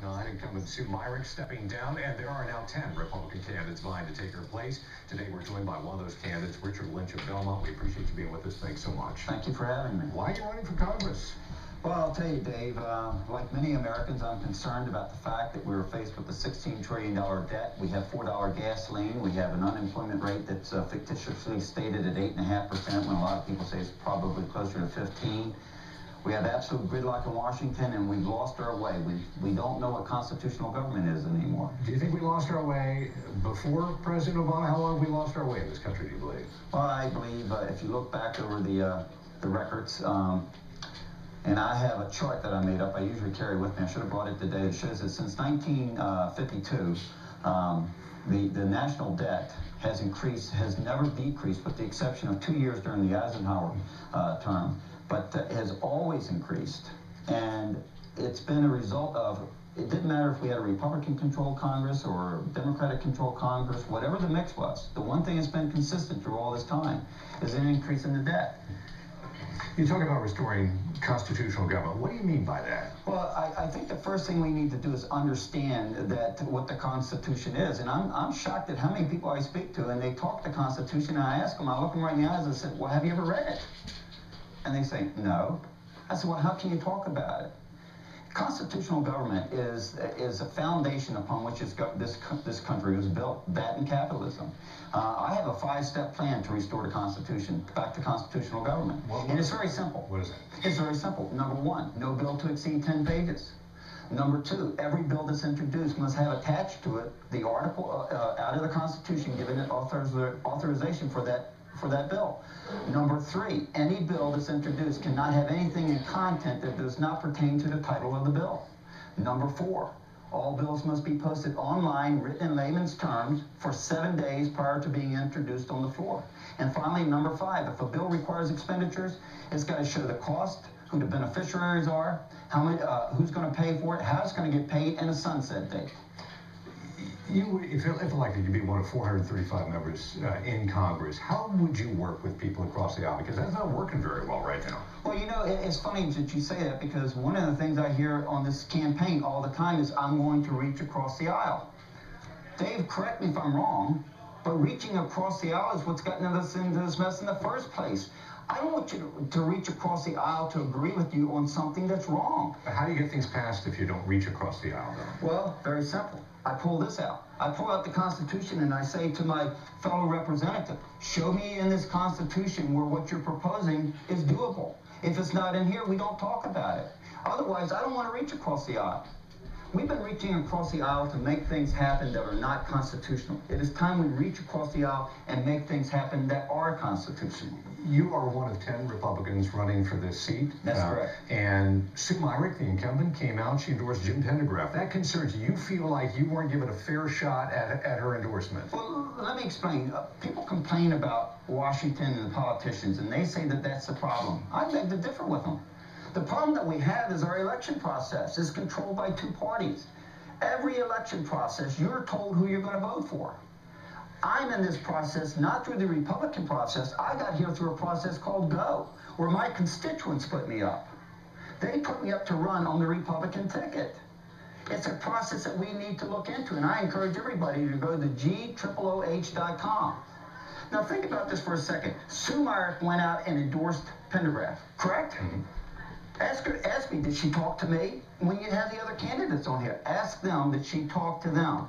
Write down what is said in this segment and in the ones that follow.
9, incumbent Sue Myrick stepping down, and there are now 10 Republican candidates vying to take her place. Today we're joined by one of those candidates, Richard Lynch of Belmont. We appreciate you being with us. Thanks so much. Thank you for having me. Why are you running for Congress? Well, I'll tell you, Dave, like many Americans, I'm concerned about the fact that we were faced with a $16 trillion debt. We have $4 gasoline. We have an unemployment rate that's fictitiously stated at 8.5%, when a lot of people say it's probably closer to 15%. We have absolute gridlock in Washington, and we've lost our way. We don't know what constitutional government is anymore. Do you think we lost our way before President Obama? How long have we lost our way in this country, do you believe? Well, I believe if you look back over the records, and I have a chart that I made up. I usually carry with me. I should have brought it today. It shows that since 1952, the national debt has increased, has never decreased, with the exception of 2 years during the Eisenhower term, but has always increased. And it's been a result of, it didn't matter if we had a Republican-controlled Congress or Democratic-controlled Congress, whatever the mix was. The one thing that's been consistent through all this time is an increase in the debt. You talk about restoring constitutional government. What do you mean by that? Well, I think the first thing we need to do is understand that what the Constitution is. And I'm shocked at how many people I speak to, and they talk the Constitution, and I ask them, I look them right in the eyes and say, well, have you ever read it? And they say, no. I said, well, how can you talk about it? Constitutional government is a foundation upon which this country was built, that and capitalism. I have a 5-step plan to restore the Constitution, back to constitutional government. And it's very simple. What is it? It's very simple. Number 1, no bill to exceed 10 pages. Number 2, every bill that's introduced must have attached to it the article out of the Constitution giving it authorization for that bill. Number 3, any bill that's introduced cannot have anything in content that does not pertain to the title of the bill. Number 4, all bills must be posted online, written in layman's terms, for 7 days prior to being introduced on the floor. And finally, number 5, if a bill requires expenditures, it's got to show the cost, who the beneficiaries are, how many, who's going to pay for it, how it's going to get paid, and a sunset date. If elected, you'd be one of 435 members in Congress. How would you work with people across the aisle? Because that's not working very well right now. Well, you know, it's funny that you say that, because one of the things I hear on this campaign all the time is, I'm going to reach across the aisle. Dave, correct me if I'm wrong, but reaching across the aisle is what's gotten us into this mess in the first place. I don't want you to reach across the aisle to agree with you on something that's wrong. But how do you get things passed if you don't reach across the aisle, though? Well, very simple. I pull this out. I pull out the Constitution and I say to my fellow representative, show me in this Constitution where what you're proposing is doable. If it's not in here, we don't talk about it. Otherwise, I don't want to reach across the aisle. We've been reaching across the aisle to make things happen that are not constitutional. It is time we reach across the aisle and make things happen that are constitutional. You are one of 10 Republicans running for this seat. That's correct. And Sue Myrick, the incumbent, came out. She endorsed Jim Pendergraft. That concerns you. You feel like you weren't given a fair shot at her endorsement. Well, let me explain. People complain about Washington and the politicians, and they say that that's the problem. I beg to differ with them. The problem that we have is our election process is controlled by 2 parties. Every election process, you're told who you're going to vote for. I'm in this process not through the Republican process. I got here through a process called GO, where my constituents put me up. They put me up to run on the Republican ticket. It's a process that we need to look into, and I encourage everybody to go to GOOH.com. Now think about this for a second. Sue Myrick went out and endorsed Pendergraft, correct? Mm-hmm. Ask me, did she talk to me? When you have the other candidates on here, ask them, did she talk to them?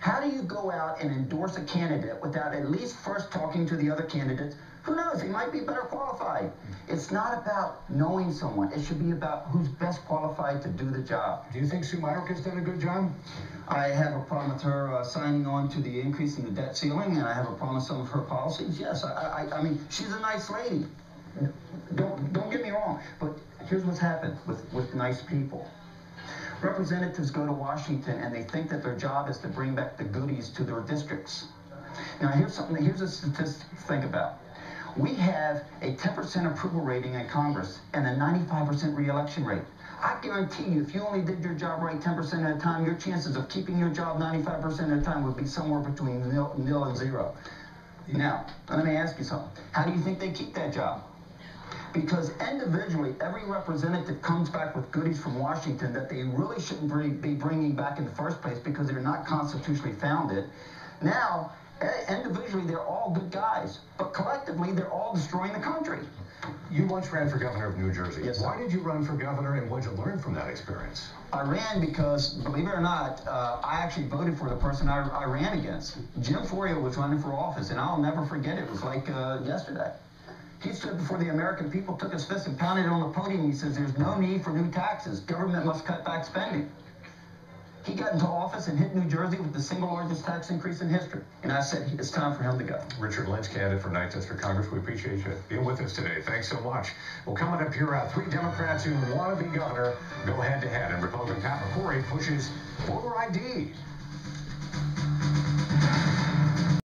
How do you go out and endorse a candidate without at least first talking to the other candidates? Who knows, he might be better qualified. It's not about knowing someone. It should be about who's best qualified to do the job. Do you think Sue Myrick has done a good job? I have a problem with her signing on to the increase in the debt ceiling, and I have a problem with some of her policies. Yes, I mean, she's a nice lady. Don't get me wrong, but here's what's happened with nice people. Representatives go to Washington and they think that their job is to bring back the goodies to their districts. Now here's a statistic to think about. We have a 10% approval rating in Congress and a 95% re-election rate. I guarantee you, if you only did your job right 10% of the time, your chances of keeping your job 95% of the time would be somewhere between nil and 0. Now, let me ask you something. How do you think they keep that job? Because individually, every representative comes back with goodies from Washington that they really shouldn't be bringing back in the first place because they're not constitutionally founded. Now, individually, they're all good guys, but collectively, they're all destroying the country. You once ran for governor of New Jersey. Yes, sir. Why did you run for governor, and what did you learn from that experience? I ran because, believe it or not, I actually voted for the person I ran against. Jim Forio was running for office, and I'll never forget it. It was like yesterday. He stood before the American people, took his fist and pounded it on the podium. He says, there's no need for new taxes. Government must cut back spending. He got into office and hit New Jersey with the single largest tax increase in history. And I said, it's time for him to go. Richard Lynch, candidate for 9th District Congress. We appreciate you being with us today. Thanks so much. Well, coming up here, 3 Democrats who want to be governor go head-to-head. And Republican Pat McCrory pushes voter ID.